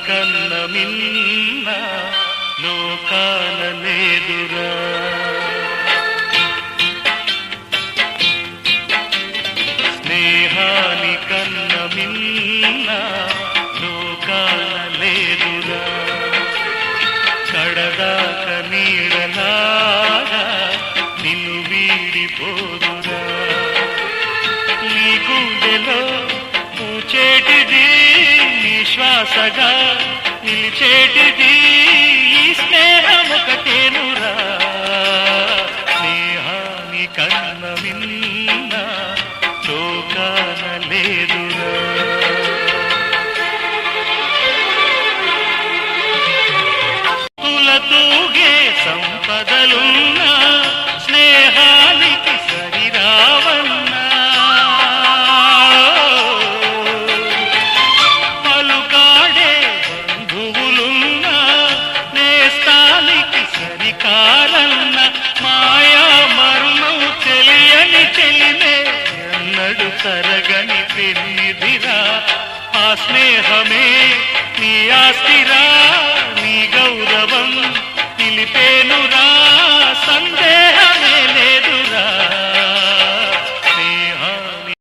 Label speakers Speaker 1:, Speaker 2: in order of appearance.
Speaker 1: కన్న మిన్న లోకాన లేదురా. స్నేహాని కన్న మిన్న లోకాన లేదురా. కడదాక నీడలాగా నిన్ను వీడిపోదురా. నీ గుండెలో పూచేటిది నీ శ్వాసగా నిలిచేటిది ఈ స్నేహం ఒకటేనురా. స్నేహాని కన్న మిన్న లోకాన లేదురా. తూగే సంపదలున్నా స్నేహానికి సరిరావన్నా. పలుకాడే బంధువులున్నా నేస్తానికి సరికారన్న. మాయా మర్మం తెలియని చెలిమే ఎన్నడు తరగని పెన్నిదిరా. ఆ స్నేహమే నీ ఆస్తిరా, నీ గౌరవం నిలిపేనురా. సందేహ